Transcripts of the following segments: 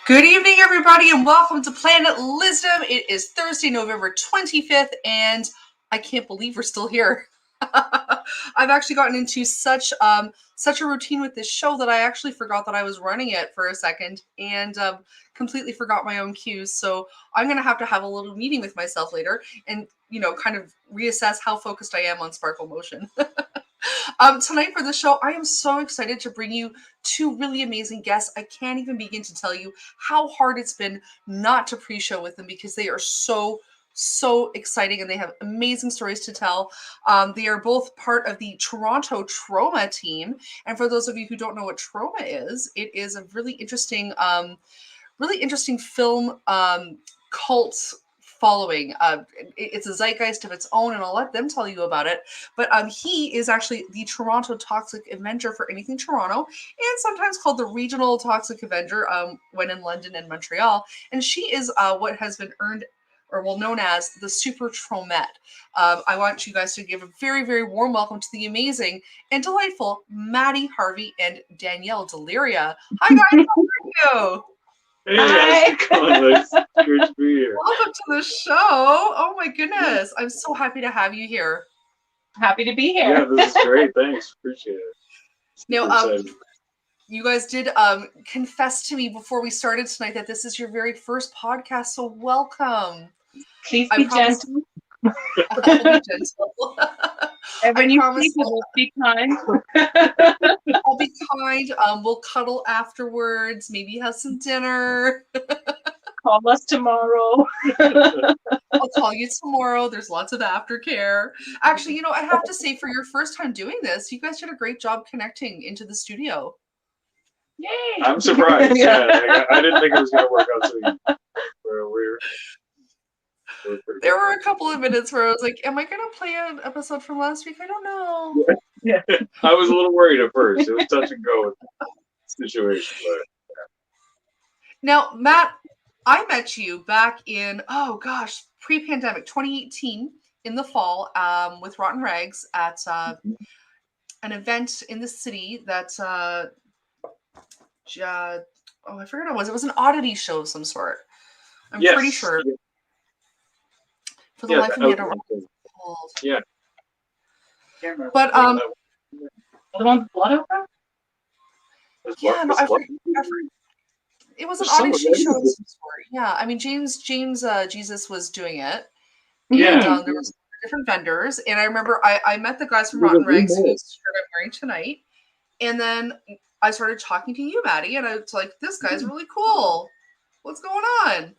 Good evening, everybody, and welcome to Planet Lizzdom. It is Thursday, November 25th, and I can't believe we're still here. I've actually gotten into such a routine with this show that I actually forgot that I was running it for a second and completely forgot my own cues. So I'm going to have a little meeting with myself later and, kind of reassess how focused I am on Sparkle Motion. Tonight for the show, I am so excited to bring you two really amazing guests. I can't even begin to tell you how hard it's been not to pre-show with them because they are so exciting and they have amazing stories to tell. They are both part of the Toronto Tromette team. And for those of you who don't know what Tromette is, it is a really interesting film cult following. It's a zeitgeist of its own, and I'll let them tell you about it. But he is actually the Toronto Toxic Avenger for anything Toronto, and sometimes called the Regional Toxic Avenger when in London and Montreal. And she is what has been known as the Super Tromette. I want you guys to give a very, very warm welcome to the amazing and delightful Matty Harvey and Danielle Deliria. Hi guys, how are you? Hey, how's it going? It's great to be here. Welcome to the show. Oh my goodness. I'm so happy to have you here. Happy to be here. Yeah, this is great. Thanks. Appreciate it. Now, you guys did confess to me before we started tonight that this is your very first podcast, so welcome. Please be gentle. I'll be gentle. And when you speak, be kind. I'll be kind. We'll cuddle afterwards. Maybe have some dinner. Call us tomorrow. I'll call you tomorrow. There's lots of aftercare. Actually, I have to say, for your first time doing this, you guys did a great job connecting into the studio. Yay! I'm surprised. Yeah, I didn't think it was going to work out so easy. There were a couple of minutes where I was like, am I going to play an episode from last week? I don't know. Yeah. I was a little worried at first. It was touch and go with the situation. But, yeah. Now, Matt, I met you back in, pre-pandemic, 2018, in the fall with Rotten Rags at an event in the city that, I forget what it was. It was an oddity show of some sort. I'm pretty sure. Yeah. For the life of me, I don't remember what it's called. Yeah. But the one with blood over? It was an oddity show of some sort. Yeah, I mean James Jesus was doing it. Yeah. And there was different vendors, and I remember I met the guys from Rotten Rags whose shirt I'm wearing tonight, and then I started talking to you, Matty, and I was like, "This guy's really cool. What's going on?"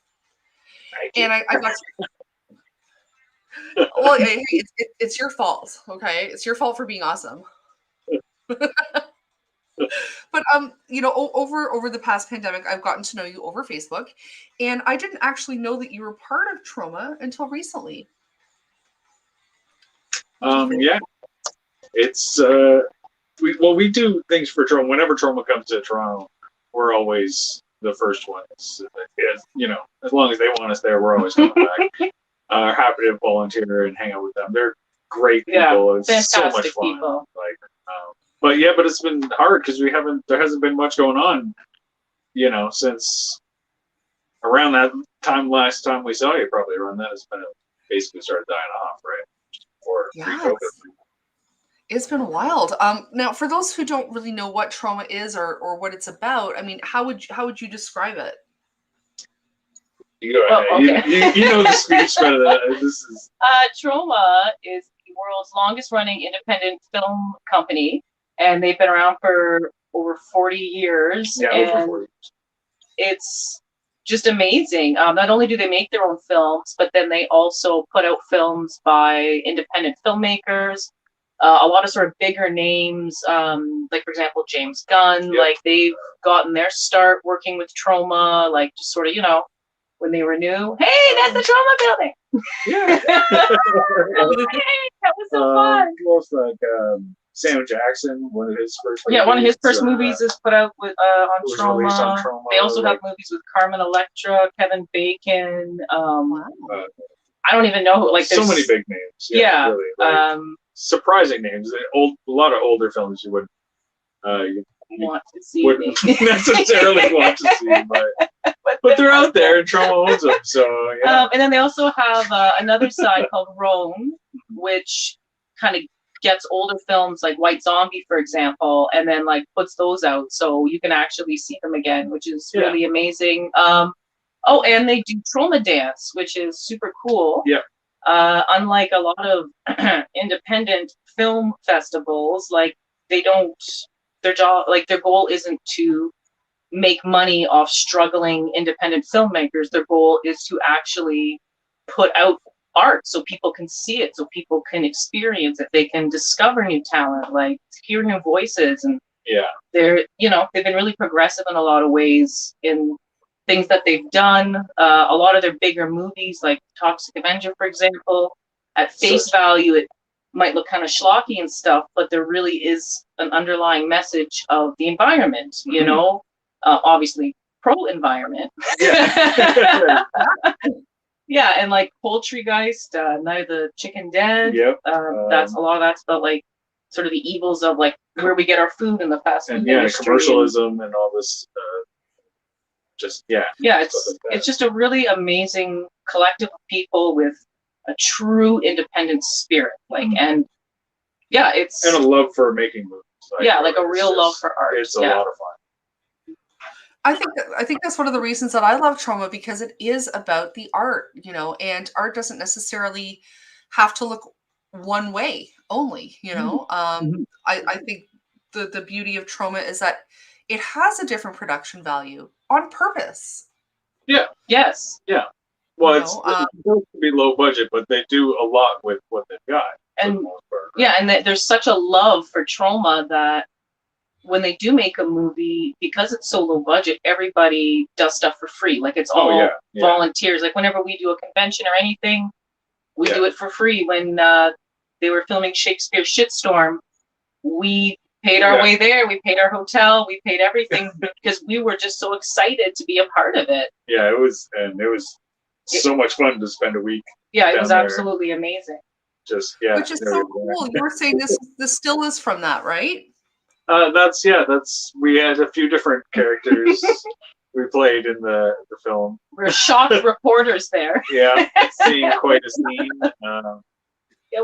And I got. Well, hey, it's your fault, okay? It's your fault for being awesome. But over the past pandemic, I've gotten to know you over Facebook, and I didn't actually know that you were part of Troma until recently. Yeah, it's we do things for Troma. Whenever Troma comes to Toronto, we're always the first ones. As long as they want us there, we're always coming back. Happy to volunteer and hang out with them. They're great people. Yeah, it's so much fun. People. But it's been hard because there hasn't been much going on, since around that time last time we saw you, probably around that it's been basically started dying off, right? It's been wild. Now for those who don't really know what Troma is or what it's about, I mean, how would you describe it? You go ahead. Okay. You know the speech better than this is. Troma is the world's longest running independent film company, and they've been around for over 40 years. Yeah, over 40 years. It's just amazing. Not only do they make their own films, but then they also put out films by independent filmmakers. A lot of sort of bigger names, like for example James Gunn. Yep. Like they've gotten their start working with Troma, like just sort of when they were new. Hey, that's the Troma building. Yeah. That was so fun. Almost like Sam Jackson, one of his first. Yeah, one of his first movies is put out with on Troma. They also have movies with Carmen Electra, Kevin Bacon. I don't even know who. So many big names. Yeah. Really, surprising names. A lot of older films you wouldn't want to see. Wouldn't necessarily want to see, but But they're out there, and Troma owns them, so yeah. And then they also have another side called Rome, which kind of gets older films like White Zombie, for example, and then like puts those out so you can actually see them again, which is really amazing. Oh, and they do Troma Dance, which is super cool. Yeah. Unlike a lot of independent film festivals, like they don't, their goal isn't to make money off struggling independent filmmakers. Their goal is to actually put out art so people can see it, so people can experience it, they can discover new talent, like hear new voices. And they're, they've been really progressive in a lot of ways in things that they've done. A lot of their bigger movies, like Toxic Avenger, for example, at face value, it might look kind of schlocky and stuff, but there really is an underlying message of the environment, obviously pro-environment. Yeah. Yeah, and like Poultrygeist, Night of the Chicken Dead. Yep. That's a lot of that's about like sort of the evils of like where we get our food in the fast food industry. Commercialism and all this. It's just a really amazing collective of people with a true independent spirit, and a love for making movies. Like a real love for art. It's a lot of fun. I think that's one of the reasons that I love Troma, because it is about the art, and art doesn't necessarily have to look one way only, I think the beauty of Troma is that it has a different production value on purpose. Yeah. Yes. Yeah. Well, it's supposed to be low budget, but they do a lot with what they've got. And there's such a love for Troma that when they do make a movie, because it's so low budget, everybody does stuff for free. Like it's all volunteers. Like whenever we do a convention or anything, we do it for free. When they were filming Shakespeare's Shitstorm, we paid our way there. We paid our hotel. We paid everything because we were just so excited to be a part of it. Yeah, it was so much fun to spend a week. Yeah, it was absolutely amazing. Which is so cool. You were saying this still is from that, right? We had a few different characters we played in the film. We're shocked reporters there. Yeah, seeing quite a scene.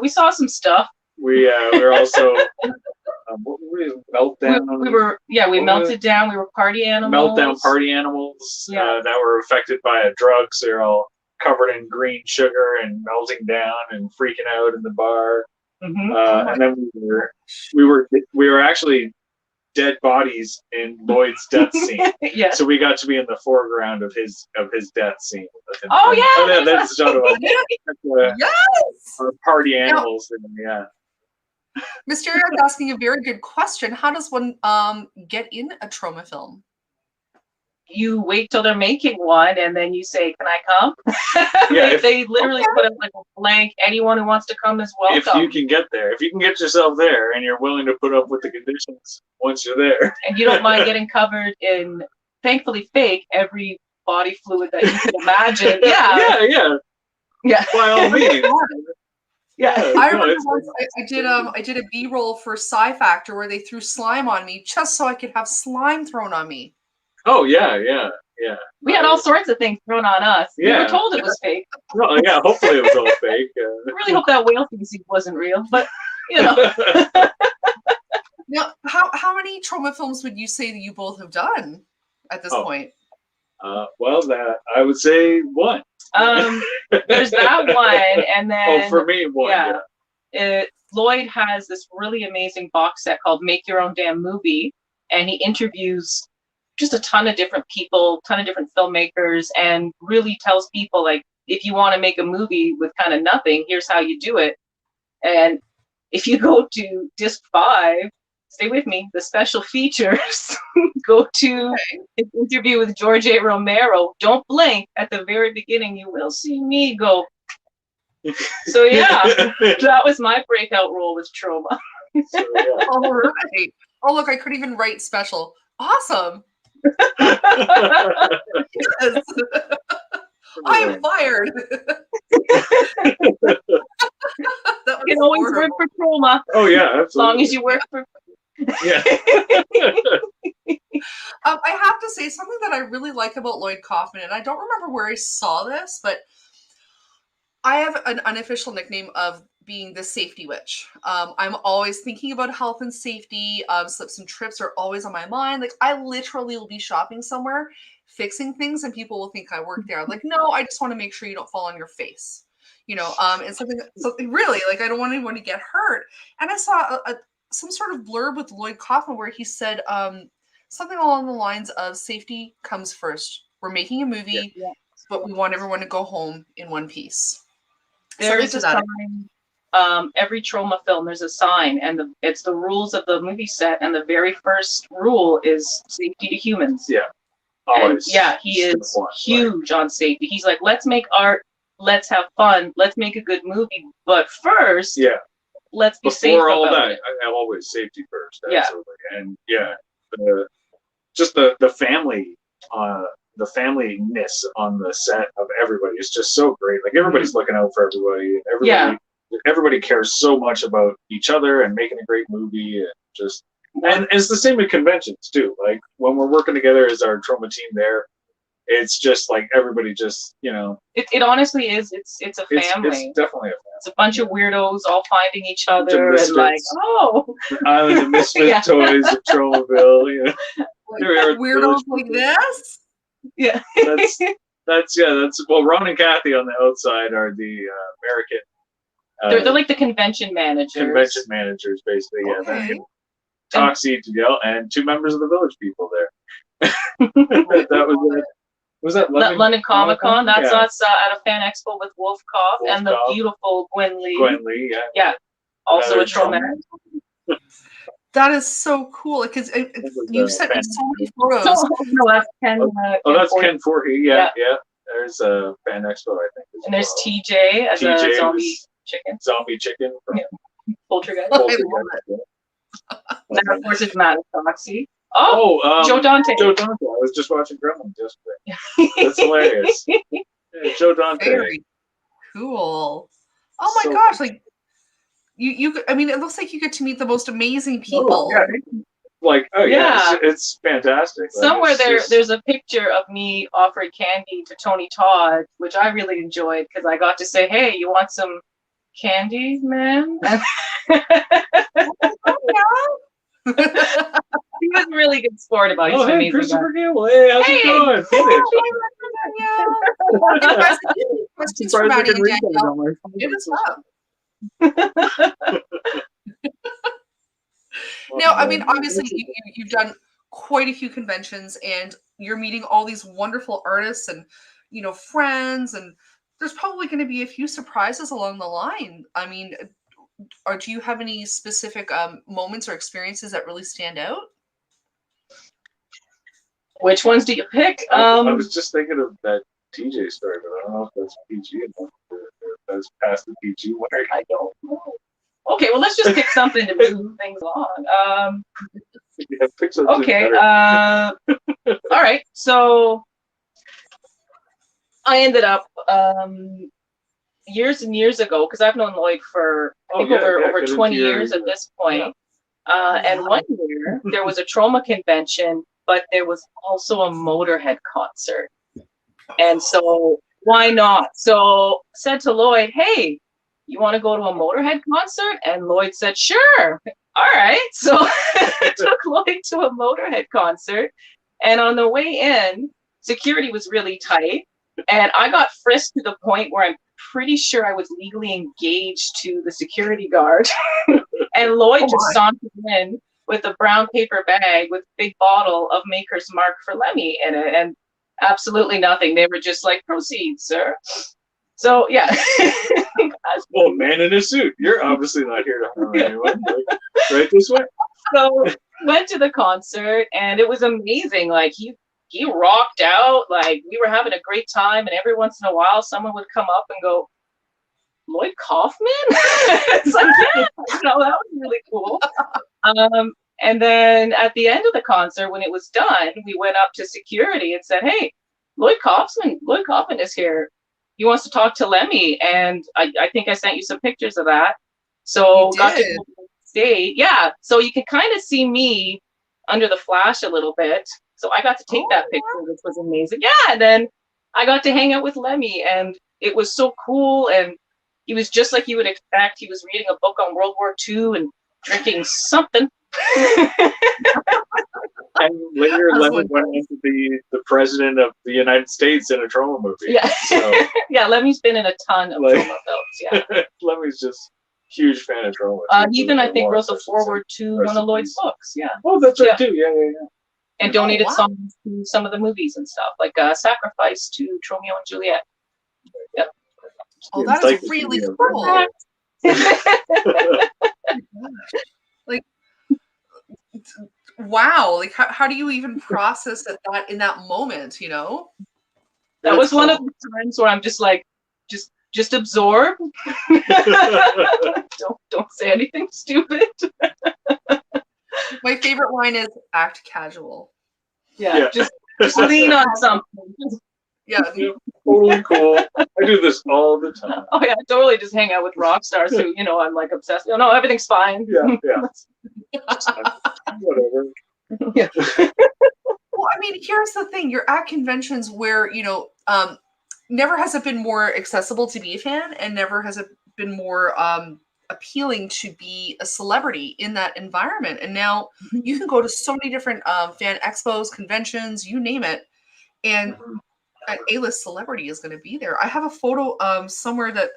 We saw some stuff. We were also meltdown. We melted down. We were party animals. Meltdown party animals that were affected by a drug, so they're all covered in green sugar and melting down and freaking out in the bar. And then we were actually dead bodies in Lloyd's death scene. So we got to be in the foreground of his death scene. That's a shot of party animals. Mysterio is asking a very good question. How does one get in a Troma film? You wait till they're making one, and then you say, "Can I come?" They literally put up like a blank. Anyone who wants to come is welcome. If you can get there, if you can get yourself there, and you're willing to put up with the conditions once you're there, and you don't mind getting covered in, thankfully, fake every body fluid that you can imagine. Yeah. By all means. I remember once I did a B-roll for Sci Factor where they threw slime on me just so I could have slime thrown on me. Oh yeah. We had all sorts of things thrown on us. We were told it was fake. Well, hopefully it was all fake. I really hope that whale feces wasn't real, but Now, how many Troma films would you say that you both have done at this point? That I would say one. There's that one, and then for me, one. Lloyd has this really amazing box set called "Make Your Own Damn Movie," and he interviews just a ton of different people, ton of different filmmakers, and really tells people, like, if you want to make a movie with kind of nothing, here's how you do it. And if you go to disc 5, stay with me, the special features, go to an interview with George A. Romero. Don't blink. At the very beginning, you will see me go. So that was my breakout role with Troma. All right. Oh, look, I couldn't even write special. Awesome. Yes. I am fired. You can always work for Troma. Oh yeah, absolutely. As long as you work for. Yeah. I have to say something that I really like about Lloyd Kaufman, and I don't remember where I saw this, but I have an unofficial nickname of being the safety witch. I'm always thinking about health and safety. Slips and trips are always on my mind. Like, I literally will be shopping somewhere, fixing things, and people will think I work there. I'm like, no, I just want to make sure you don't fall on your face. And something really, like, I don't want anyone to get hurt. And I saw some sort of blurb with Lloyd Kaufman where he said something along the lines of safety comes first. We're making a movie, but we want everyone to go home in one piece. There is a sign. Every Troma film, there's a sign, and it's the rules of the movie set. And the very first rule is safety to humans. Yeah, always. And yeah, he is huge on safety. He's like, let's make art, let's have fun, let's make a good movie, but first, let's be safe. Before all that, always safety first. Absolutely. And just the family. The family-ness on the set of everybody is just so great. Like, everybody's looking out for everybody. Everybody cares so much about each other and making a great movie, and it's the same at conventions too. Like, when we're working together as our Troma team there, it's just like everybody just, It honestly is. It's a family. It's definitely a family. It's a bunch of weirdos all finding each other and like, Island of Misfit Toys of Tromaville. Weirdos like this. Yeah. that's well, Ron and Kathy on the outside are the American. They're like the convention managers. Convention managers, basically. Yeah, American. Toxie, Danielle, and 2 members of the Village People there. That was it. Was that London Comic Con? That's us at a fan expo with Wolf Cough and the beautiful Gwen Lee. Gwen Lee, yeah. Also a Tromette. That is so cool because you sent me so many photos. No, that's Ken. That's Ken Forkey. Yeah. There's a fan expo, I think. And there's TJ as a zombie chicken. Zombie chicken. Poltergeist. And of course, it's Matt Toxie. Joe Dante. Joe Dante. I was just watching Gremlins yesterday. That's hilarious. Yeah, Joe Dante. Very cool. Oh my gosh! Like I mean, it looks like you get to meet the most amazing people. It's fantastic. Somewhere there's a picture of me offering candy to Tony Todd, which I really enjoyed because I got to say, "Hey, you want some candy, man?" He was a really good sport about it. Oh, hey, Christopher Gamble. Hey, how's it going? Questions for Matty and Danielle. Hit us up. Now, I mean, obviously, you've done quite a few conventions, and you're meeting all these wonderful artists and friends, and there's probably going to be a few surprises along the line. I mean, or do you have any specific moments or experiences that really stand out? Which ones do you pick? I was just thinking of that TJ story, but I don't know if that's PG enough. That's past the PG mark. I don't know. Okay, well, let's just pick something to move things along. Pick something okay. All right. So I ended up years and years ago, because I've known Lloyd for over 20 years at this point. And one year there was a Troma convention, but there was also a Motorhead concert. And so why not? So said to Lloyd, "Hey, you want to go to a Motorhead concert?" And Lloyd said, "Sure." All right. So I took Lloyd to a Motorhead concert. And on the way in, security was really tight. And I got frisked to the point where I'm pretty sure I was legally engaged to the security guard. And Lloyd just sauntered in with a brown paper bag with a big bottle of Maker's Mark for Lemmy in it. And absolutely nothing. They were just like, "Proceed, sir." So, yeah. Well, man in a suit. You're obviously not here to harm anyone. Right this way. So, went to the concert, and it was amazing. Like, he rocked out. Like, we were having a great time, and every once in a while, someone would come up and go, "Lloyd Kaufman?" It's like, yeah, that was really cool. And then at the end of the concert, when it was done, we went up to security and said, "Hey, Lloyd Kaufman is here. He wants to talk to Lemmy." And I think I sent you some pictures of that. So got to go stage. Yeah. So you can kind of see me under the flash a little bit. So I got to take that picture, which was amazing. Yeah, and then I got to hang out with Lemmy, and it was so cool. And he was just like you would expect. He was reading a book on World War II and drinking something. And later, Lemmy went on to be the president of the United States in a Troma movie. Yeah, So, yeah. Lemmy's been in a ton of like, Troma films. Yeah, Lemmy's just huge fan of Troma. he even I think wrote the foreword to one of Lloyd's books. Yeah. Oh, that's right too. Yeah. And donated songs to some of the movies and stuff, like Sacrifice to Romeo and Juliet. Yep. Oh, that is really cool. Like, wow. Like, how do you even process that in that moment, you know? That was one of the times where I'm just like, just absorb. don't say anything stupid. My favorite line is act casual. Yeah. Just lean on something. Yeah. Totally cool. I do this all the time. Oh yeah, totally. Just hang out with rock stars who, you know, I'm like obsessed. No, everything's fine. Yeah. Whatever. Yeah. Well, I mean, here's the thing. You're at conventions where, you know, never has it been more accessible to be a fan, and never has it been more appealing to be a celebrity in that environment. And now you can go to so many different fan expos, conventions, you name it, and an A-list celebrity is going to be there. I have a photo somewhere that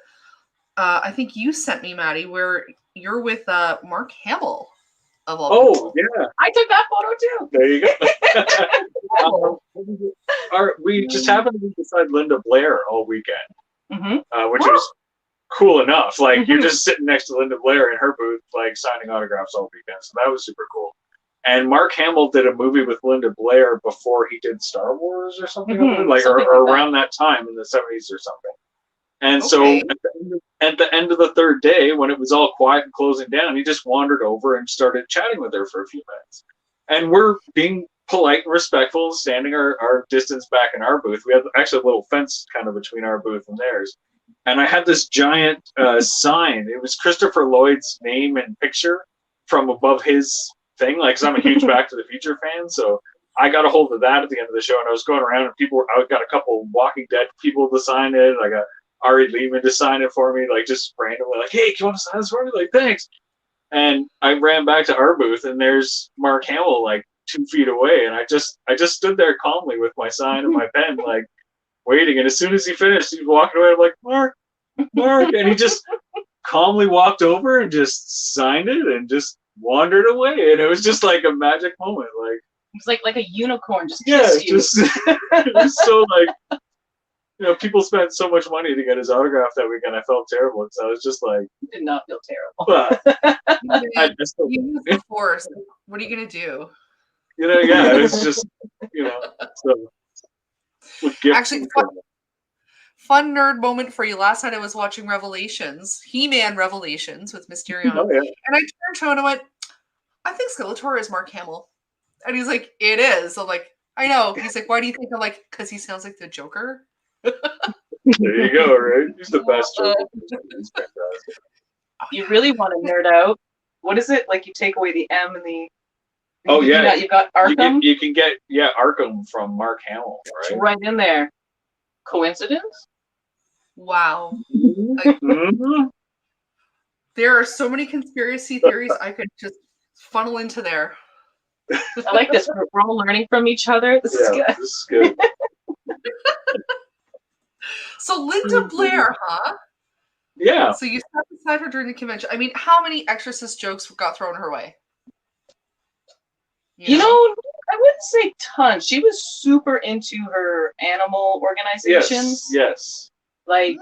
I think you sent me, Matty, where you're with Mark Hamill. Of all people. Yeah. I took that photo too. There you go. We just happened to be beside Linda Blair all weekend, which was cool enough. Like, you're just sitting next to Linda Blair in her booth, like, signing autographs all weekend. So that was super cool. And Mark Hamill did a movie with Linda Blair before he did Star Wars or something, or around that time in the 70s or something. And so at the end of the third day, when it was all quiet and closing down, he just wandered over and started chatting with her for a few minutes. And we're being polite and respectful, standing our distance back in our booth. We had actually a little fence kind of between our booth and theirs. And I had this giant sign. It was Christopher Lloyd's name and picture from above his thing. Like, 'cause I'm a huge Back to the Future fan, so I got a hold of that at the end of the show. And I was going around, and I got a couple Walking Dead people to sign it. I got Ari Lehman to sign it for me, like, just randomly, like, hey, do you want to sign this for me? Like, thanks. And I ran back to our booth, and there's Mark Hamill, like, 2 feet away. And I just stood there calmly with my sign and my pen, like, waiting. And as soon as he finished, he was walking away. I'm like, Mark. And he just calmly walked over and just signed it and just wandered away. And it was just like a magic moment. Like, it was like a unicorn just kissed you. It was so, like, you know, people spent so much money to get his autograph that weekend. I felt terrible. So I was just like, did not feel terrible. But you used the force. What are you gonna do? You know, yeah, it was just, you know. So actually, fun nerd moment for you. Last night I was watching Revelations, He-Man Revelations with Mysterion, and I turned to him and I went, "I think Skeletor is Mark Hamill," and he's like, "It is." I'm like, "I know." He's like, "Why do you think?" I'm like, "Because he sounds like the Joker." There you go, right? He's the best Joker. He's fantastic. You really want to nerd out? What is it? Like, you take away the M and the. Oh yeah, you've got Arkham. You can get Arkham from Mark Hamill, right? It's right in there. Coincidence? Wow. Mm-hmm. There are so many conspiracy theories I could just funnel into there. I like this. We're all learning from each other. This is good. This is good. So Linda Blair, huh? Yeah. So you sat beside her during the convention. I mean, how many Exorcist jokes got thrown her way? You know, I wouldn't say tons. She was super into her animal organizations. Yes. Like,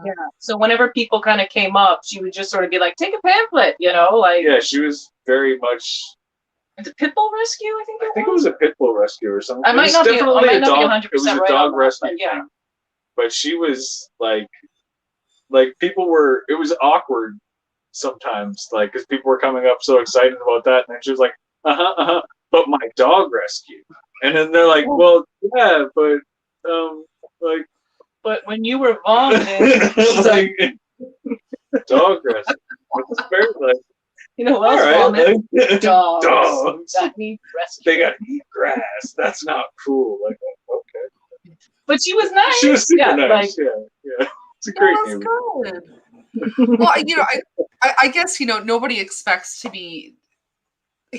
yeah. So whenever people kind of came up, she would just sort of be like, take a pamphlet, you know? Like, yeah, she was very much. Is it Pitbull Rescue? I think it was a Pitbull Rescue or something. I might not be 100% It was a right dog rescue. But yeah. But she was like people were. It was awkward sometimes, like, because people were coming up so excited about that, and then she was like, but my dog rescue, and then they're like, well, yeah, but like, but when you were vomiting, like, dog rescue. It's very like, You know, All well, right, like, dogs. dogs. That need rescue. They got to eat grass. That's not cool. Like, okay. But she was nice. She was super yeah, nice. Like, yeah. It's a great that's neighborhood. good. Well, I guess, nobody expects to be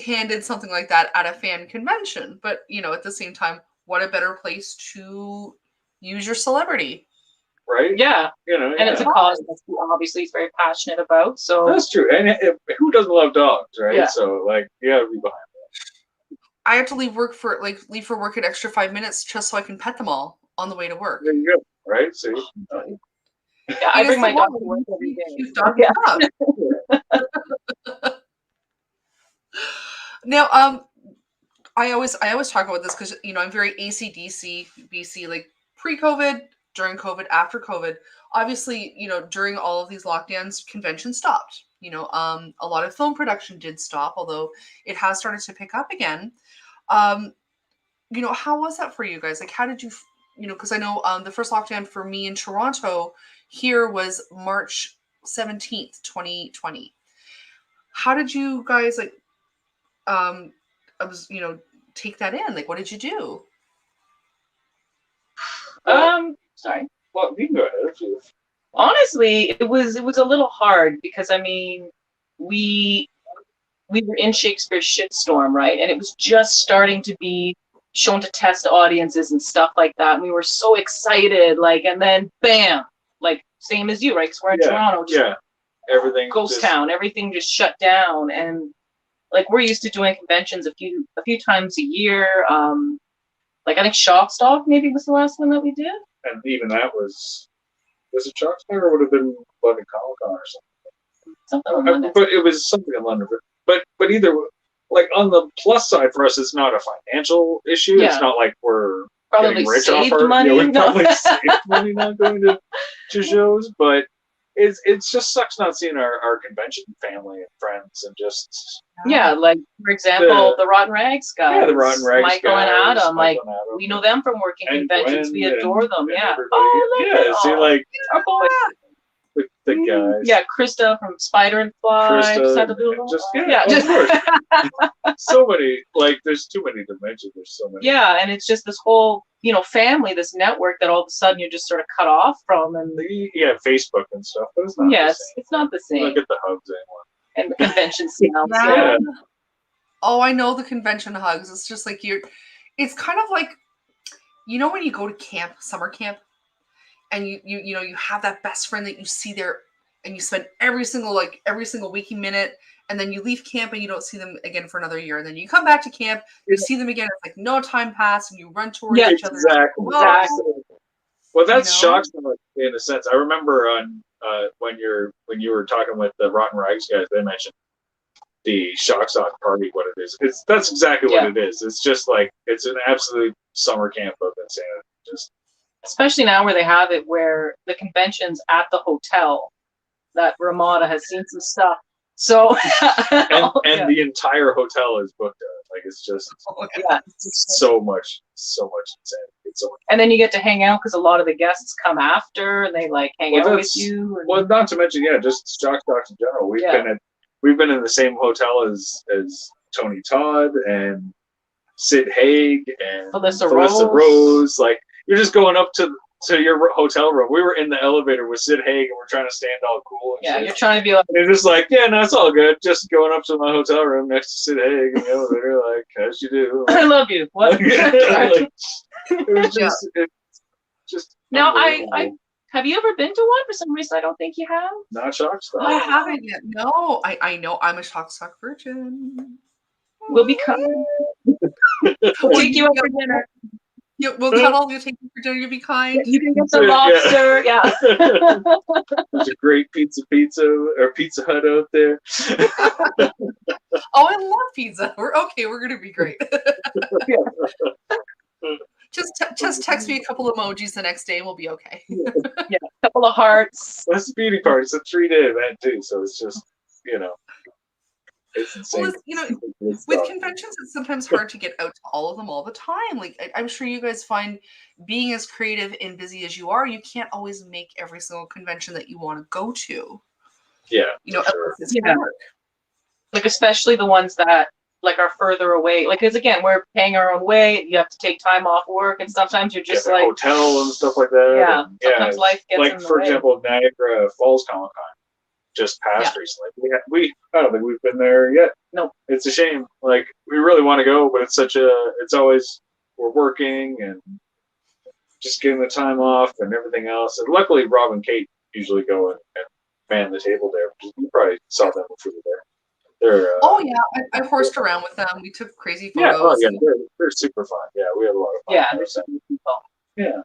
handed something like that at a fan convention, but, at the same time, what a better place to use your celebrity. Right? yeah. And And it's a cause that he obviously is very passionate about. So that's true. And who doesn't love dogs, right? Yeah. So, like, you gotta be behind that. I have to leave for work an extra 5 minutes just so I can pet them all on the way to work. There you go. Right? See? yeah, I bring my dog to work every day. Cute dog. Yeah. Now, I always talk about this because I'm very ACDC, BC, like pre-COVID, during COVID, after COVID. Obviously, during all of these lockdowns, conventions stopped. A lot of film production did stop, although it has started to pick up again. How was that for you guys? Like, how did you, because I know the first lockdown for me in Toronto here was March 17th, 2020. How did you guys take that in? Like, what did you do? Sorry. Well, you can go ahead. Honestly, it was a little hard because we were in Shakespeare's shitstorm, right? And it was just starting to be shown to test audiences and stuff like that. And we were so excited, and then bam, same as you, right? Because we're in Toronto, just everything ghost town, everything just shut down. And we're used to doing conventions a few times a year. I think Shockstock maybe was the last one that we did. And even that was it Shockstock or would have been London Comic Con or something? But it was something in London. But either on the plus side for us, it's not a financial issue. Yeah. It's not like we're probably getting rich saved off our money. we probably saved money not going to shows, but it's just sucks not seeing our convention family and friends and just for example, the Rotten Rags guys. Yeah, the Rotten Rags Michael guys, and Adam. Michael and Adam. We know them from working And conventions. Gwen We adore them. and Yeah. everybody. Oh, See, our boys. the guys. Yeah, Krista from Spider and Fly. Just had to do So many. There's too many dimensions. There's so many. Yeah, and it's just this whole family, this network that all of a sudden you're just sort of cut off from, and Facebook and stuff. But it's not. The same. It's not the same. You don't get the hugs anymore. And the convention sounds. Yeah. Oh, I know the convention hugs. It's just it's kind of like, when you go to camp, summer camp, and you have that best friend that you see there, and you spend every single waking minute, and then you leave camp and you don't see them again for another year, and then you come back to camp, you see them again. It's like no time passed, and you run towards each other. Exactly. Well, that's Shockstock in a sense. I remember on when you were talking with the Rotten Rags guys, they mentioned the Shockstock party. What it is, that's exactly what it is. It's just it's an absolute summer camp of insanity. Just especially now where they have it, where the convention's at the hotel. That Ramada has seen some stuff. So and the entire hotel is booked out. It's just so much insanity. It's so much. And then you get to hang out because a lot of the guests come after and they hang out with you. And... Well, not to mention, just Shockstocks in general. We've been in the same hotel as Tony Todd and Sid Haig and Melissa Rose. You're just going up to your hotel room. We were in the elevator with Sid Haig and we're trying to stand all cool. And you're trying to be like... And you're just no, it's all good. Just going up to my hotel room next to Sid Haig in the elevator, as you do. I love you. What? It was just Now, I have you ever been to one? For some reason, I don't think you have. Not Shockstock. I haven't yet. No, I know I'm a Shockstock virgin. We'll be coming. We'll take you out for dinner. We'll cuddle. We'll take you for dinner. You'll be kind. You can get some lobster. Yeah. There's a great Pizza Hut out there. Oh, I love pizza. We're gonna be great. Just text me a couple emojis the next day and we'll be okay. A couple of hearts. That's the beauty part. It's a 3-day event too, so it's just it's insane. Well, with conventions, it's sometimes hard to get out to all of them all the time. I'm sure you guys find being as creative and busy as you are, you can't always make every single convention that you want to go to. Yeah. Sure. Like, especially the ones that, like, are further away. Like, because, again, we're paying our own way. You have to take time off work, and sometimes you're just, like... hotel and stuff like that. Yeah, and, sometimes life gets like, in the for way. example, Niagara Falls Comic Con just passed recently. I don't think we've been there yet. No. It's a shame. Like, we really want to go, but it's always, we're working and just getting the time off and everything else. And luckily, Rob and Kate usually go and man the table there. You probably saw them before there. They're, oh yeah, I horsed around with them. We took crazy photos. Yeah, they're super fun. Yeah, we have a lot of fun. Yeah, they're super fun. Yeah.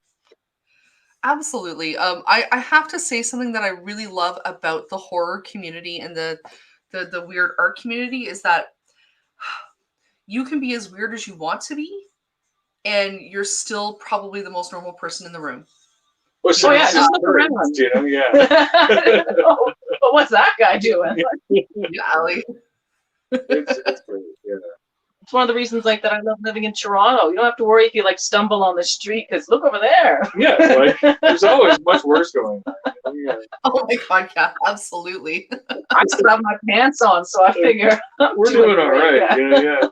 Absolutely. I have to say something that I really love about the horror community and the weird art community is that you can be as weird as you want to be, and you're still probably the most normal person in the room. Well, so yeah, just look around. You know, yeah. Oh, but what's that guy doing? Yeah, like, it's great. Yeah. It's one of the reasons, like, that I love living in Toronto. You don't have to worry if you, like, stumble on the street, because look over there. Yeah, like, there's always much worse going on. Yeah. oh my god, yeah, absolutely. I still have my pants on, so I figure we're doing all right. Yeah.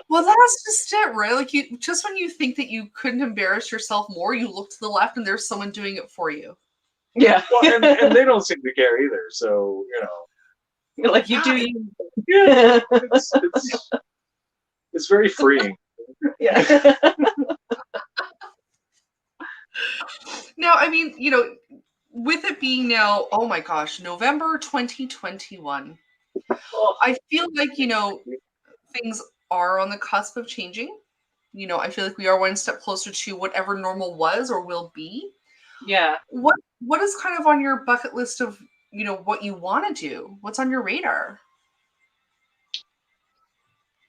Well, that's just it, right? Like, you just when you think that you couldn't embarrass yourself more, you look to the left and there's someone doing it for you. Yeah. Well, and they don't seem to care either. So, you know. You're like, you do you. Yeah. It's very freeing. Yeah. Now, I mean, you know, with it being now, oh my gosh, November 2021, I feel like, you know, things are on the cusp of changing. You know, I feel like we are one step closer to whatever normal was or will be. Yeah. What is kind of on your bucket list of, you know, what you want to do? What's on your radar?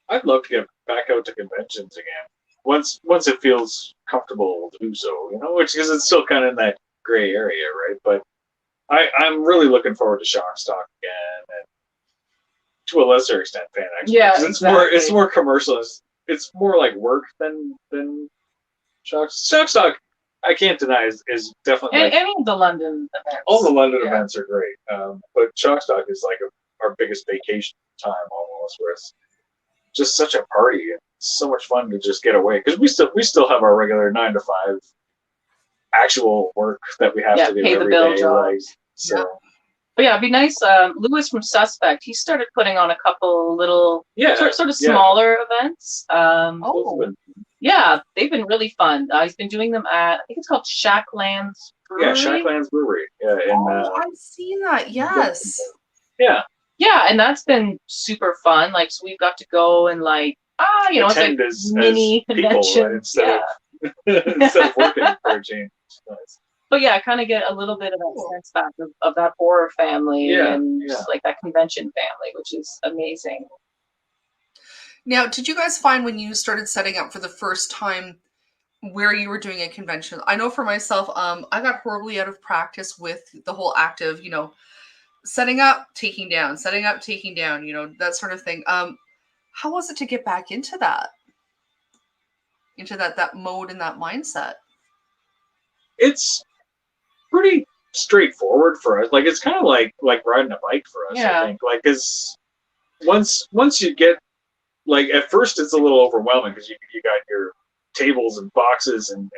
I'd love to get back out to conventions again. Once it feels comfortable to do so, you know, which because it's still kind of in that gray area, right? But I'm really looking forward to Shockstock again, and to a lesser extent, Fan Expo. Yeah, exactly. It's more commercial. It's more like work than Shockstock. I can't deny is definitely any of the London events. All the London events are great, but Shockstock is like our biggest vacation time almost, where it's just such a party and so much fun to just get away because we still have our regular 9 to 5 actual work that we have to do every day. Like, so. Yeah. But yeah, it'd be nice. Lewis from Suspect, he started putting on a couple little sort of smaller events. Yeah, they've been really fun. He's been doing them at, I think it's called Shacklands Brewery. Yeah, Shacklands Brewery. Yeah, I've seen that. Yes. Yeah. Yeah, and that's been super fun. Like, so we've got to go and like, you know, it's like mini convention. Instead of working for a change. Nice. But yeah, kind of get a little bit of that sense back of that horror family and just like that convention family, which is amazing. Now, did you guys find when you started setting up for the first time where you were doing a convention? I know for myself, I got horribly out of practice with the whole active, you know, setting up, taking down, you know, that sort of thing. How was it to get back into that mode and that mindset? It's pretty straightforward for us. Like, it's kind of like riding a bike for us. I think, like, because once you get, like, at first it's a little overwhelming because you got your tables and boxes and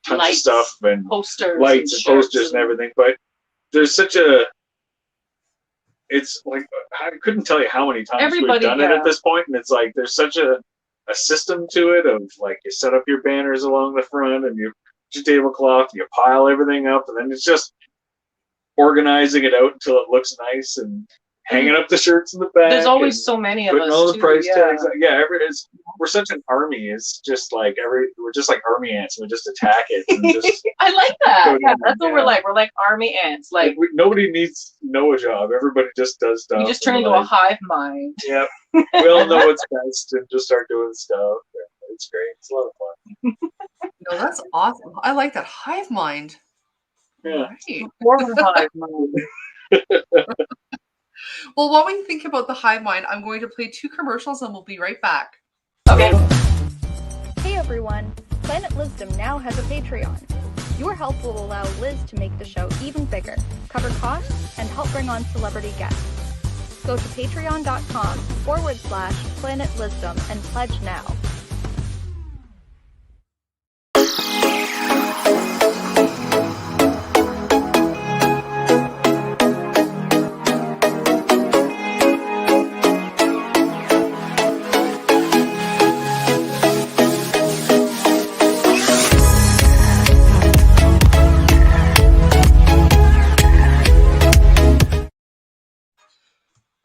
tons of stuff and posters, lights and posters and everything. But there's such a, it's like, I couldn't tell you how many times we've done it at this point, and it's like there's such a system to it of like you set up your banners along the front and you your tablecloth, you pile everything up, and then it's just organizing it out until it looks nice and hanging up the shirts in the back. There's always so many of us. All the price tags. Yeah, we're such an army. It's just like we're just like army ants. We just attack it. And just I like that. Yeah, that's what we're like. We're like army ants. Like nobody needs to know a job. Everybody just does stuff. You just turn into a hive mind. Yep. We all know what's best and just start doing stuff. It's great. It's a lot of fun. No, that's awesome. I like that hive mind. Yeah. Right. Hive mind. Well, while we think about the hive mind, I'm going to play 2 commercials and we'll be right back. Okay. Hey everyone, Planet Lizzdom now has a Patreon. Your help will allow Liz to make the show even bigger, cover costs, and help bring on celebrity guests. Go to patreon.com/Planet Lizzdom and pledge now.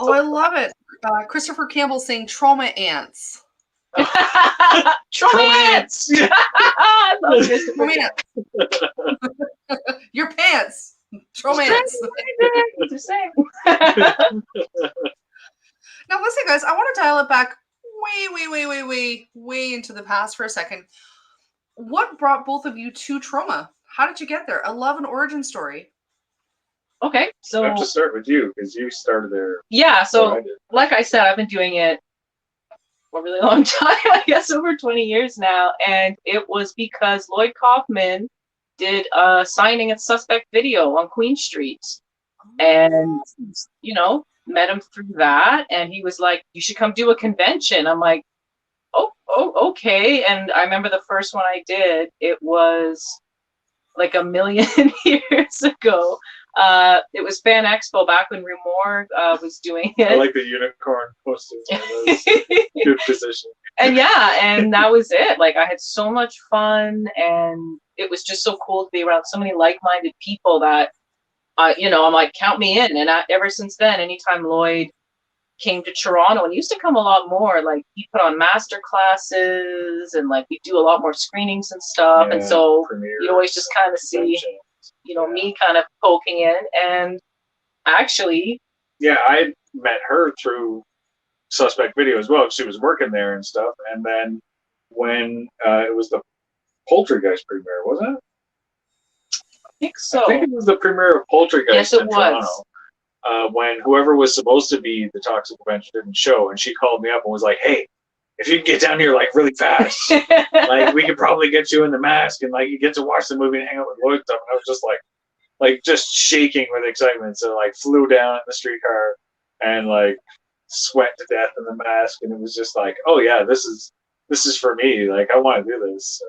Oh, I love it. Christopher Campbell saying trauma ants. Tromette! I love Christopher. Tromette. Your pants. Tromette. It's the same. Now listen, guys, I want to dial it back way into the past for a second. What brought both of you to Troma? How did you get there? I love an origin story. Okay, so I have to start with you because you started there. yeah, before I so did. like I said, I've been doing it for a really long time, I guess over 20 years now, and it was because Lloyd Kaufman did a signing at Suspect Video on Queen Street, and you know, met him through that, and he was like, "You should come do a convention." I'm like, "Oh, okay." And I remember the first one I did, it was like a million years ago. It was Fan Expo back when Rumor was doing I it. like the unicorn poster. That was good position. And yeah, and that was it. Like, I had so much fun, and it was just so cool to be around so many like-minded people that, you know, I'm like, count me in. And ever since then, anytime Lloyd came to Toronto, and he used to come a lot more, like, he put on master classes, and like, we do a lot more screenings and stuff. And so premiere, you always just kind of see, convention. you know, me kind of poking in. And actually, Yeah, I met her through Suspect Video as well. She was working there and stuff. And then when it was the Poltergeist premiere, wasn't it? I think so. I think it was the premiere of Poltergeist Yes, it in was. Toronto. When whoever was supposed to be the Toxic Avenger didn't show, and she called me up and was like, "Hey, if you can get down here like really fast, like we could probably get you in the mask, and like you get to watch the movie and hang out with Lloyd stuff." And I was just like just shaking with excitement. So like flew down in the streetcar and like sweat to death in the mask, and it was just like, oh yeah, this is for me. Like I want to do this. So,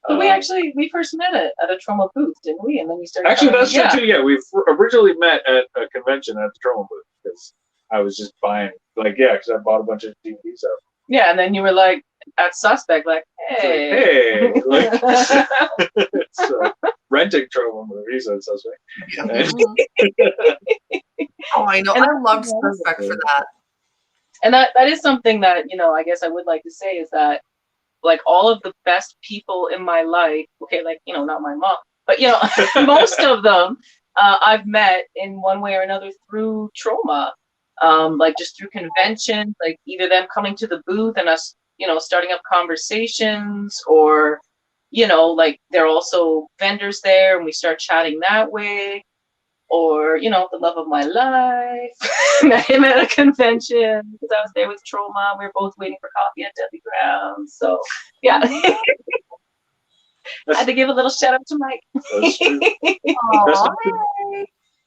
But we first met at a Troma booth, didn't we? And then we started. actually, that's yeah. true too. Yeah, we originally met at a convention at the Troma booth because I was just buying, because I bought a bunch of DVDs out. Yeah, and then you were like at Suspect, like, hey, Hey, like, it's renting Troma movies at Suspect. Oh, I know. And I loved Suspect for that. And that is something that, you know, I guess I would like to say is that, like, all of the best people in my life, okay, like, you know, not my mom, but, you know, most of them I've met in one way or another through Troma, like just through conventions, like either them coming to the booth and us, you know, starting up conversations, or, you know, like they're also vendors there and we start chatting that way. Or, you know, the love of my life. Met him at a convention because I was there with Troma. We were both waiting for coffee at Debbie Brown's. So, yeah. I had to give a little shout out to Mike. That's true.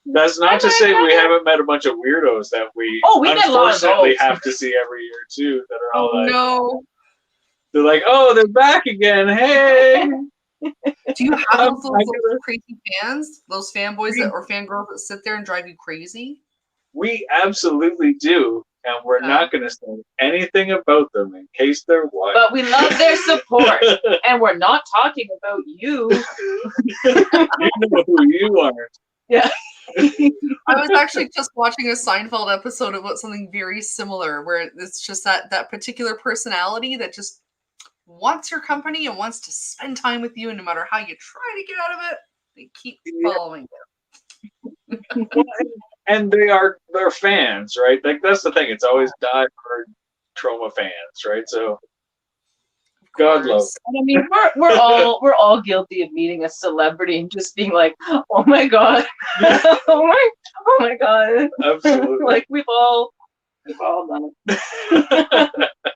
That's not to say we haven't met a bunch of weirdos that we met a lot of unfortunately those. have to see every year too. That are all Oh like, no. they're like, oh, they're back again. Hey. Do you have those I crazy fans? Those fanboys or fangirls that sit there and drive you crazy? We absolutely do, and we're not going to say anything about them in case they're watching. But we love their support. And we're not talking about you. You know who you are. Yeah. I was actually just watching a Seinfeld episode about something very similar, where it's just that particular personality that just wants your company and wants to spend time with you, and no matter how you try to get out of it, they keep following you. And they're fans, right? Like that's the thing. It's always diehard Troma fans, right? So God love. I mean, we're all guilty of meeting a celebrity and just being like, oh my god, oh my god. Absolutely. Like we've all done it.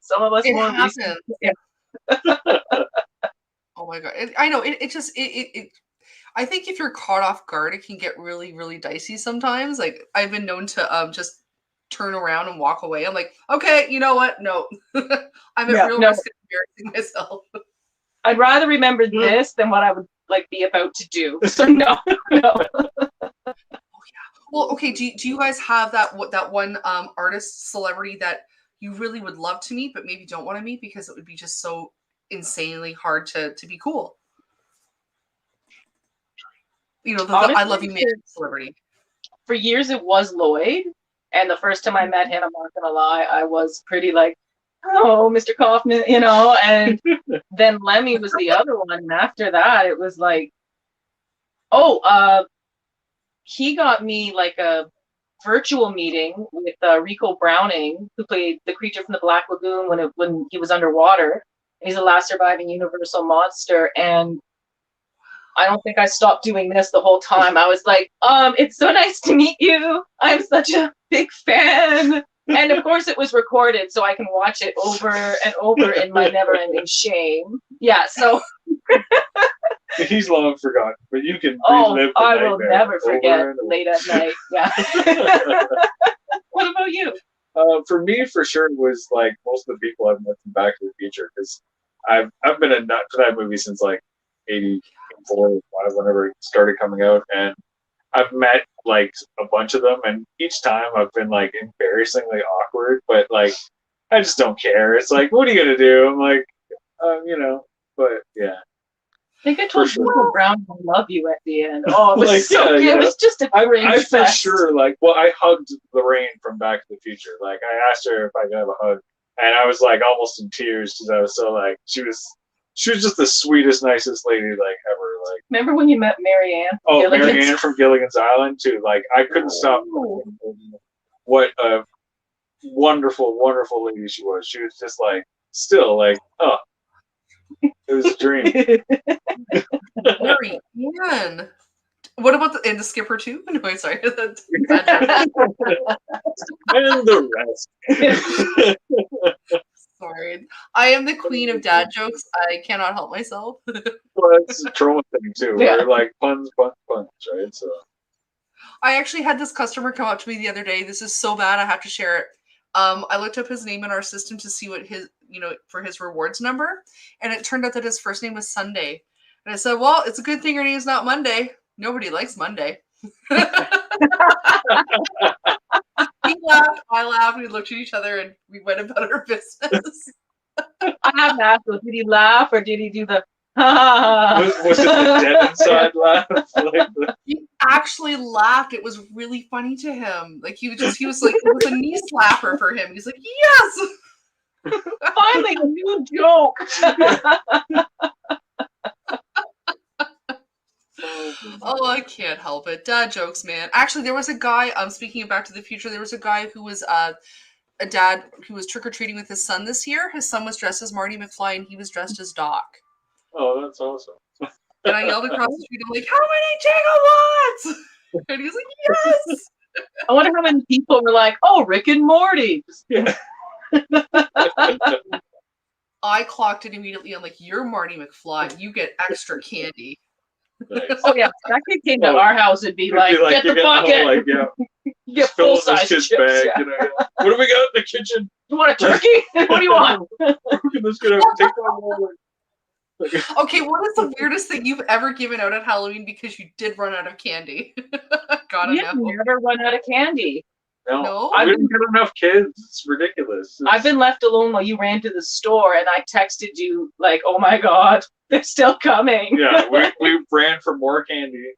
Some of us It more happens. recent. Yeah. Oh my god! I know it just I think if you're caught off guard, it can get really, really dicey sometimes. Like I've been known to just turn around and walk away. I'm like, okay, you know what? No, I'm at real no. risk of embarrassing myself. I'd rather remember this than what I would like be about to do. So no. Well, okay. Do you guys have that one artist celebrity that you really would love to meet, but maybe don't want to meet because it would be just so insanely hard to be cool? You know, the Honestly, I love you man celebrity. For years it was Lloyd, and the first time I met him, I'm not gonna lie, I was pretty like, oh, Mr. Kaufman, you know, and then Lemmy was the other one, and after that it was like, he got me like a virtual meeting with Rico Browning, who played the creature from the Black Lagoon when he was underwater. He's the last surviving Universal monster, and I don't think I stopped doing this the whole time. I was like, it's so nice to meet you. I'm such a big fan. And of course it was recorded, so I can watch it over and over in my never-ending shame. Yeah, so he's long forgotten, but you can relive the I will nightmare never forget over and over. late at night. Yeah. What about you? For me, for sure, it was like most of the people I've met from Back to the Future, because I've been a nut for that movie since like 84 or 5, whenever it started coming out, and I've met like a bunch of them, and each time I've been like embarrassingly awkward, but like I just don't care. It's like, what are you gonna do? I'm like, but yeah. I think I told Rico Brown I love you at the end. Oh, it was Like, so yeah, good. It was just a I cringe for fest. sure, like, well, I hugged Lorraine from Back to the Future. Like, I asked her if I could have a hug, and I was like almost in tears because I was so like, she was just the sweetest, nicest lady like ever. Like, Remember when you met Mary Ann? oh, Mary Ann from Gilligan's Island too. Like, I couldn't stop. What a wonderful, wonderful lady she was. She was just like, still like, oh, it was a dream. Mary Ann. What about the skipper too? No, I'm sorry. And the rest. Sorry. I am the queen of dad jokes. I cannot help myself. Well, it's a Tromette thing too. Yeah. Where like puns, right? So I actually had this customer come up to me the other day. This is so bad, I have to share it. I looked up his name in our system to see what his, for his rewards number, and it turned out that his first name was Sunday. And I said, well, it's a good thing your name's not Monday. Nobody likes Monday. He laughed, I laughed, we looked at each other, and we went about our business. I have to ask, did he laugh or did he do the was it the dead inside laugh? He actually laughed. It was really funny to him. Like he was like, it was a knee slapper for him. He's like, yes! Finally a new joke. Oh, I can't help it. Dad jokes, man. Actually, there was a guy, speaking of Back to the Future, there was a guy who was a dad who was trick-or-treating with his son this year. His son was dressed as Marty McFly and he was dressed as Doc. Oh, that's awesome. And I yelled across the street, I'm like, how many gigawatts? And he's like, yes! I wonder how many people were like, oh, Rick and Morty. Yeah. I clocked it immediately. I'm like, you're Marty McFly. You get extra candy. Nice. Oh, yeah. If that kid came to our house, it'd be like, get the bucket. Like, yeah. Get Fill in full-size this kid's chips. bag. Yeah. What do we got in the kitchen? You want a turkey? What do you want? Let's get take one. Okay, what is the weirdest thing you've ever given out at Halloween because you did run out of candy? Gotta You know. never run out of candy. No, we didn't get enough kids. It's ridiculous. I've been left alone while you ran to the store, and I texted you like, "Oh my God, they're still coming." Yeah, we ran for more candy,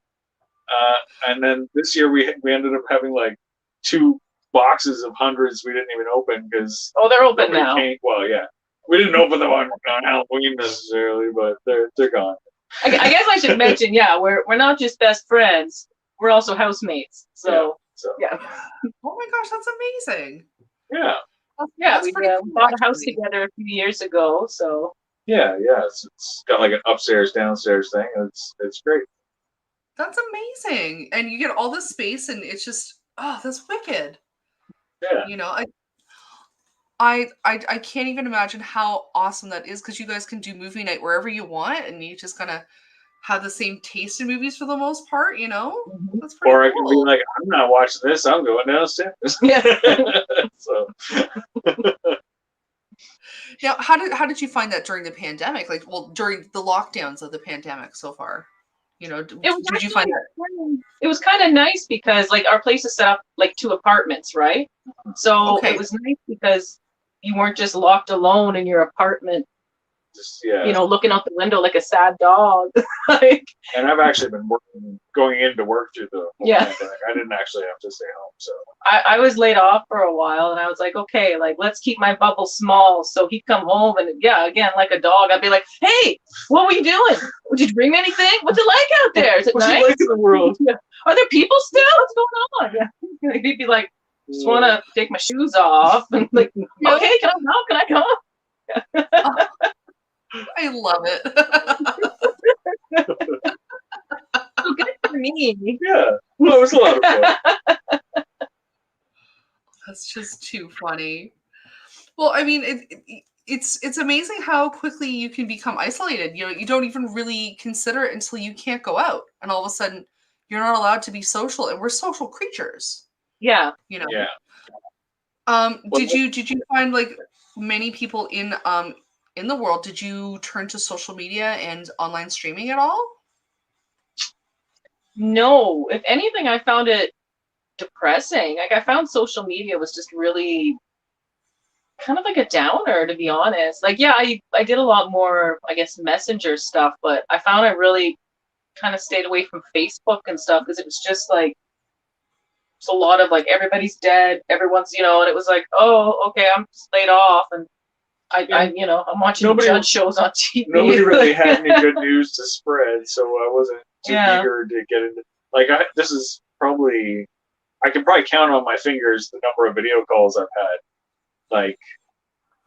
and then this year we ended up having like 2 boxes of hundreds we didn't even open because they're open now. Well, yeah, we didn't open them on Halloween necessarily, but they're gone. I guess I should mention, yeah, we're not just best friends; we're also housemates. So yeah. Oh my gosh, that's amazing. Yeah. Yeah, That's we pretty cool, bought a house actually. together a few years ago. So Yeah. It's got like an upstairs, downstairs thing. It's great. That's amazing. And you get all this space and it's just, that's wicked. Yeah. I can't even imagine how awesome that is because you guys can do movie night wherever you want and you just kind of have the same taste in movies for the most part, you know? Mhm. That's pretty Or I can be cool. like, I'm not watching this. I'm going downstairs. Yeah. So Now, how did you find that during the pandemic? Like, well, during the lockdowns of the pandemic so far, you know, It was did you find that? it was kind of nice because like our place is set up like 2 apartments, right? So Okay. it was nice because you weren't just locked alone in your apartment, just you know, looking out the window like a sad dog. Like, And I've actually been going into work through the whole Yeah. pandemic. I didn't actually have to stay home, so I was laid off for a while and I was like, okay, like let's keep my bubble small. So he'd come home and yeah, again, like a dog, I'd be like, hey, what were you doing? Did you bring anything? What's it like out there? Is it what's nice? it like in the world? Yeah. Are there people still? What's going on? Yeah. He'd be like, just want to take my shoes off. And like, okay, can I come? Can I come? I love it. So good for me. Yeah, well, it was a lot of fun. That's just too funny. Well, I mean, it's amazing how quickly you can become isolated. You know, you don't even really consider it until you can't go out, and all of a sudden, you're not allowed to be social, and we're social creatures. Yeah. You know. Yeah. Did you find like many people in the world? Did you turn to social media and online streaming at all? No, if anything, I found it depressing. Like I found social media was just really kind of like a downer, to be honest. Like, yeah, I did a lot more, I guess, messenger stuff, but I found I really kind of stayed away from Facebook and stuff because it was just like it's a lot of like everybody's dead, everyone's, you know, and it was like, oh, okay, I'm just laid off and I you know, I'm watching judge shows on TV. Nobody really had any good news to spread, so I wasn't too eager to get into. Like, this is probably, I can probably count on my fingers the number of video calls I've had, like,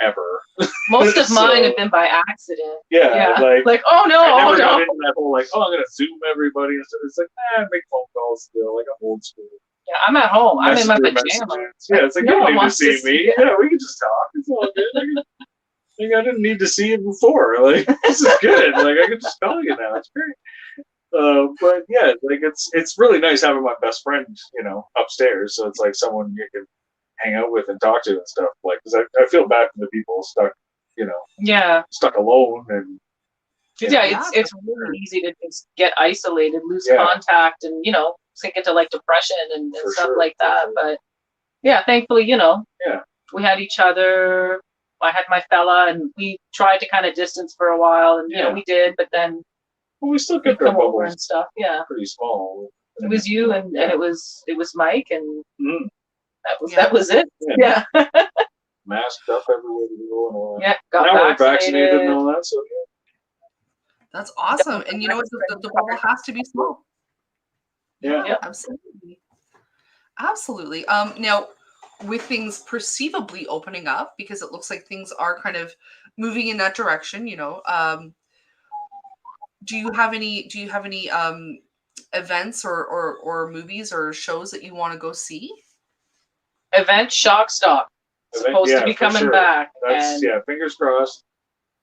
ever. Most of mine have been by accident. Yeah. Like oh no, I never oh got no. into that whole like, oh, I'm gonna Zoom everybody. It's like, I make phone calls still. Like, I'm old school. Yeah, I'm at home. I'm in my pajamas. Yeah, it's like, No you one don't need to wants to see me. see it. Yeah, we can just talk. It's all good. I didn't need to see you before. Like, this is good. Like, I can just call you now. It's great. But yeah, like it's really nice having my best friend, you know, upstairs. So it's like someone you can hang out with and talk to and stuff. Like, because I feel bad for the people stuck, you know, stuck alone and. It's really easy to just get isolated, lose contact, and you know, sink into like depression and stuff like that. But yeah, thankfully, you know, we had each other. I had my fella, and we tried to kind of distance for a while, and you know, we did, but then we still kept our bubbles and stuff. Yeah, pretty small. It was you, and it was Mike, and that was it. Yeah. Masked up everywhere we go and all that. Yeah, got now vaccinated. We're vaccinated and all that, so yeah. That's awesome. And you know what? The bubble has to be small. Yeah. Absolutely. Absolutely. Now, with things perceivably opening up, because it looks like things are kind of moving in that direction, you know, do you have any events or movies or shows that you want to go see? Event Shock Stock. Supposed to be coming back. That's fingers crossed.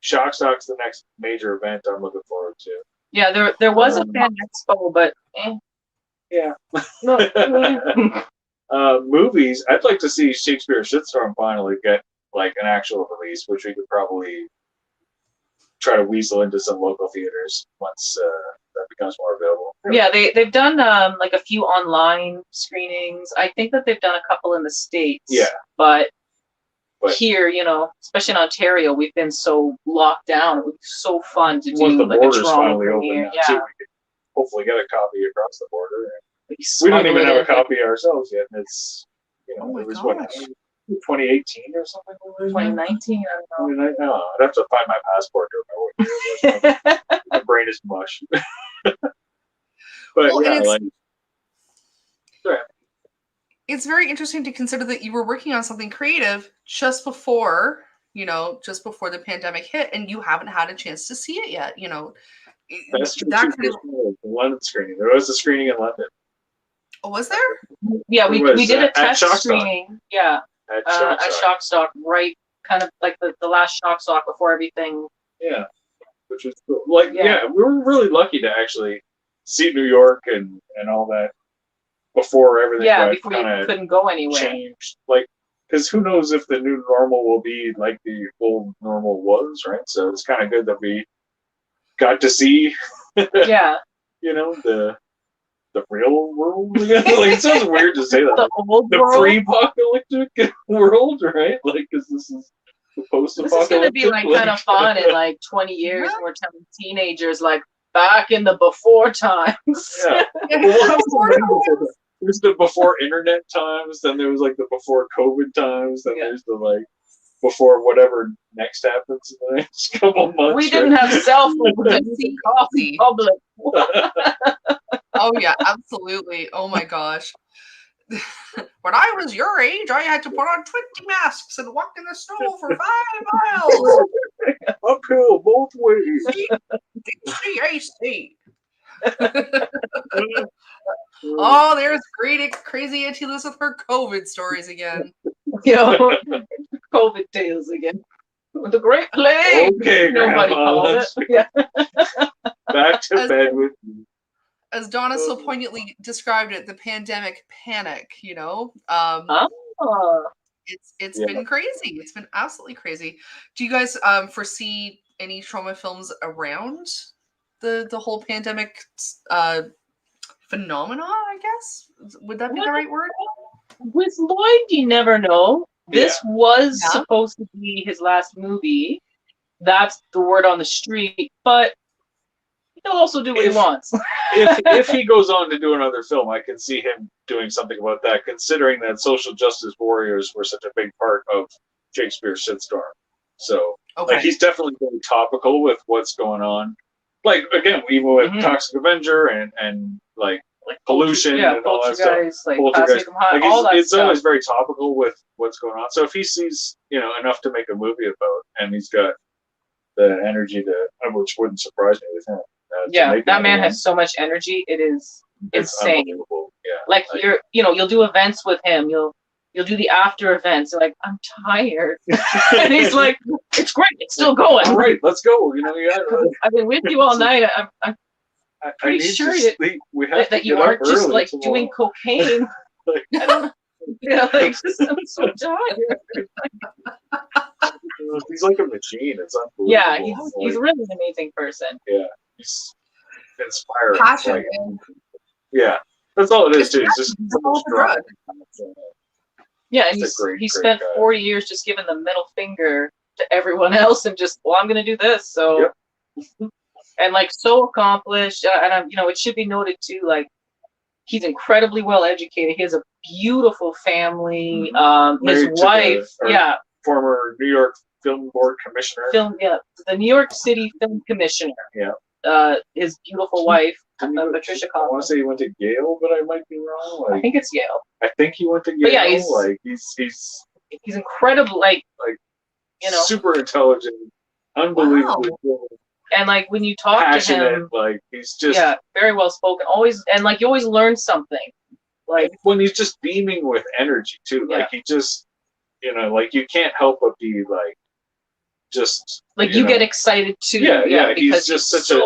Shock Stock's the next major event I'm looking forward to. Yeah, there was a fan expo, but yeah. Movies. I'd like to see Shakespeare Shitstorm finally get like an actual release, which we could probably try to weasel into some local theaters once that becomes more available. Yeah, they've done like a few online screenings. I think that they've done a couple in the States. Yeah, but here, you know, especially in Ontario, we've been so locked down. It would be so fun to do the like borders a Toronto finally premiere. open, too, we could hopefully get a copy across the border. We don't even have a copy ourselves yet. And it's, you know, it was what, 2018 or something? 2019, I don't know. I'd have to find my passport to remember what year it was. My brain is mush. But it's very interesting to consider that you were working on something creative just before the pandemic hit, and you haven't had a chance to see it yet. You know, that's true. The London screening. There was a screening in London. Oh, was there? Yeah, we did a test screening. Yeah, at Shock Stock, right, kind of like the last Shock Stock before everything. Yeah. which is cool. Like, yeah, we were really lucky to actually see New York and all that before everything before you couldn't go anywhere. changed. Like, because who knows if the new normal will be like the old normal was, right? So it's kind of good that we got to see, Yeah. you know, the real world. Like, it sounds weird to say that. The old The world. pre-apocalyptic world, right? Like, because this is the post-apocalyptic. This is going to be like kind of fun in like 20 years. We're telling teenagers like back in the before times. Yeah. Well, we'll have some before that. There's the before internet times, then there was like the before COVID times, then there's the like before whatever next happens in the next couple months. We didn't have cell phones. We didn't see coffee public. Oh yeah, absolutely. Oh my gosh. When I was your age, I had to put on 20 masks and walk in the snow for 5 miles. Uphill both ways. CAC. Oh, there's crazy Auntie Liz with her COVID stories again. COVID tales again. The Great Plague. Okay, Nobody called it. Yeah. Back to bed with me. As Donna so poignantly described it, the pandemic panic, you know? It's been crazy. It's been absolutely crazy. Do you guys foresee any trauma films around the whole pandemic phenomena, I guess? Would that be the right word? With Lloyd, you never know. This was supposed to be his last movie. That's the word on the street, but he'll also do what he wants. if he goes on to do another film, I can see him doing something about that, considering that social justice warriors were such a big part of Shakespeare's shitstorm. So, like, he's definitely very topical with what's going on. Like, again, even with Toxic Avenger and like pollution and all that stuff. Like it's always very topical with what's going on. So if he sees, enough to make a movie about, and he's got the energy to, which wouldn't surprise me with him. That man has so much energy. It is insane. Unbelievable. Yeah. Like you'll do events with him. You'll do the after events. You're like, I'm tired. And he's like, it's great. It's still going. All right, let's go. I've been with you all night. I'm pretty sure that you aren't just like doing cocaine. I don't know. I'm so tired. He's like a machine. It's unbelievable. Yeah, he's really an amazing person. Yeah, he's inspiring. Passion. Yeah, that's all it is too. It's just drug. Yeah, and he spent 40 years just giving the middle finger to everyone else and just, I'm going to do this. So, and like so accomplished. And I'm, it should be noted too, like he's incredibly well educated. He has a beautiful family. His wife, former New York Film Board Commissioner. The New York City Film Commissioner. Yeah. His beautiful wife, Patricia Kaufman. I want to say he went to Yale, but I might be wrong. I think it's Yale. I think he went to Yale. But yeah, he's incredible, super intelligent, unbelievably cool. And like when you talk passionate, to him, like he's just very well spoken. Always, and like you always learn something. Like when he's just beaming with energy too. Like he just, like you can't help but be like, just like you get excited too. Yeah. He's just such a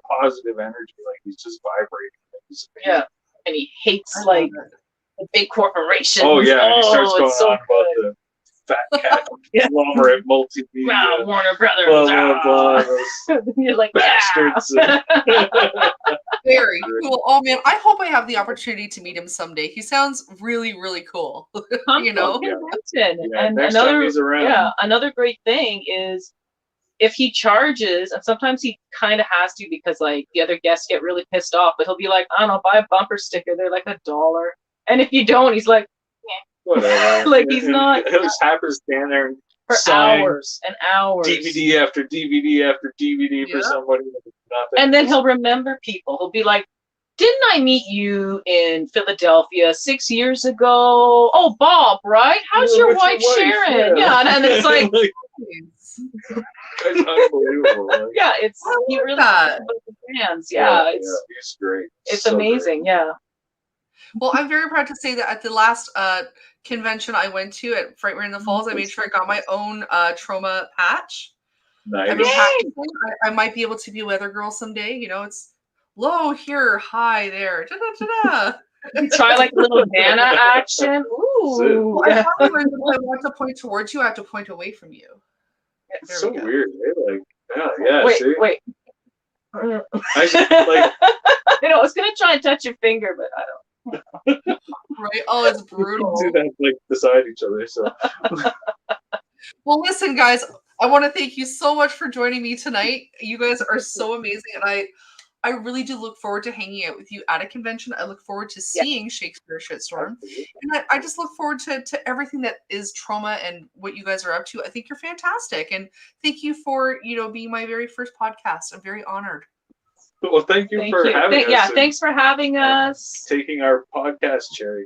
positive energy. Like he's just vibrating. And he hates like the big corporations. Oh yeah, he starts going on about the fat cat conglomerate multimedia. Warner Brothers. Blah, blah, blah. You're like bastards. Very cool. Oh man, I hope I have the opportunity to meet him someday. He sounds really, really cool. And another great thing is if he charges, and sometimes he kind of has to because like the other guests get really pissed off, but he'll be like, I don't know, buy a bumper sticker. They're like $1. And if you don't, he's like, whatever. Like he's not. He'll just have to stand there and for hours and hours. DVD after DVD after DVD for somebody. And then he'll remember people. He'll be like, didn't I meet you in Philadelphia 6 years ago? Oh, Bob, right? How's your wife Sharon? Yeah, and it's like, it's unbelievable. Like, he really loves the fans. He's great. It's so amazing. Great. Well, I'm very proud to say that at the last convention I went to at Frightmare in the Falls, I made sure I got my own trauma patch. I've been Nice. practicing. I might be able to be a weather girl someday. You know, it's low here, high there. Da, da, da, da. You try like a little Nana action. Ooh. Well, I probably learned that if I want to point towards you, I have to point away from you. It's There so we go. weird. Like, yeah. Wait, See? wait. I just, like, You know, I was gonna try and touch your finger, but I don't. Right? Oh, it's we brutal. do that like beside each other. So Well, listen, guys, I want to thank you so much for joining me tonight. You guys are so amazing, and I really do look forward to hanging out with you at a convention. I look forward to seeing Shakespeare Shitstorm, and I just look forward to everything that is Trauma and what you guys are up to. I think you're fantastic, and thank you for being my very first podcast. I'm very honored. well, thank you for having us. Yeah, and thanks for having us. taking our podcast cherry.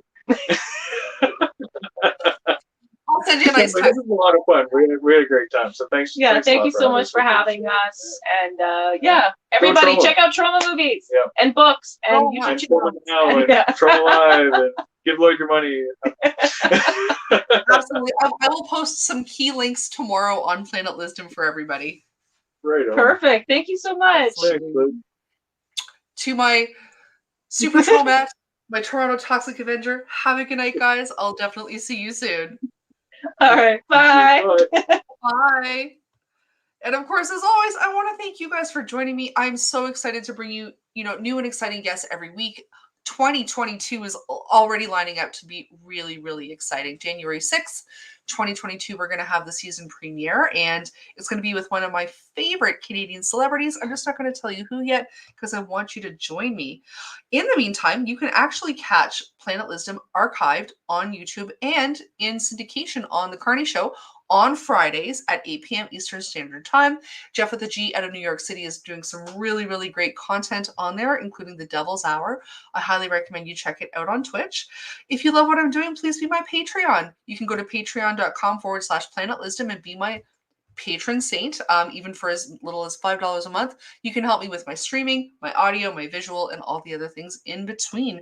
I'll send you a nice This text. is a lot of fun. We had a great time. So thanks. Yeah, thanks a thank lot you so much for having us. And yeah, everybody Trauma. check out Trauma movies Yep. and books and Oh, YouTube And channels. Trauma Now and Yeah. Trauma Live and give Lloyd your money. Absolutely. I will post some key links tomorrow on Planet Lizzdom for everybody. Right on. Perfect. Thank you so much. Thanks, Luke. To my Super Tromette, my Toronto Toxic Avenger, have a good night, guys. I'll definitely see you soon. All right. Bye. Bye. Bye. And of course, as always, I want to thank you guys for joining me. I'm so excited to bring you, new and exciting guests every week. 2022 is already lining up to be really, really exciting. January 6th, 2022, we're going to have the season premiere, and it's going to be with one of my favorite Canadian celebrities. I'm just not going to tell you who yet because I want you to join me. In the meantime, you can actually catch Planet Lizzdom archived on YouTube and in syndication on The Carney Show on Fridays at 8 p.m. Eastern Standard Time. Jeff with the G out of New York City is doing some really, really great content on there, including the Devil's Hour. I highly recommend you check it out on Twitch. If you love what I'm doing, please be my Patreon. You can go to patreon.com/Planet Lizzdom and be my patron saint, even for as little as $5 a month. You can help me with my streaming, my audio, my visual, and all the other things in between.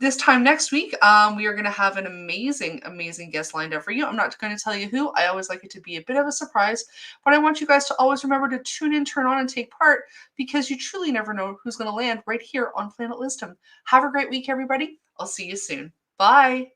This time next week, we are going to have an amazing, amazing guest lined up for you. I'm not going to tell you who. I always like it to be a bit of a surprise, but I want you guys to always remember to tune in, turn on, and take part because you truly never know who's going to land right here on Planet Lizzdom. Have a great week, everybody. I'll see you soon. Bye.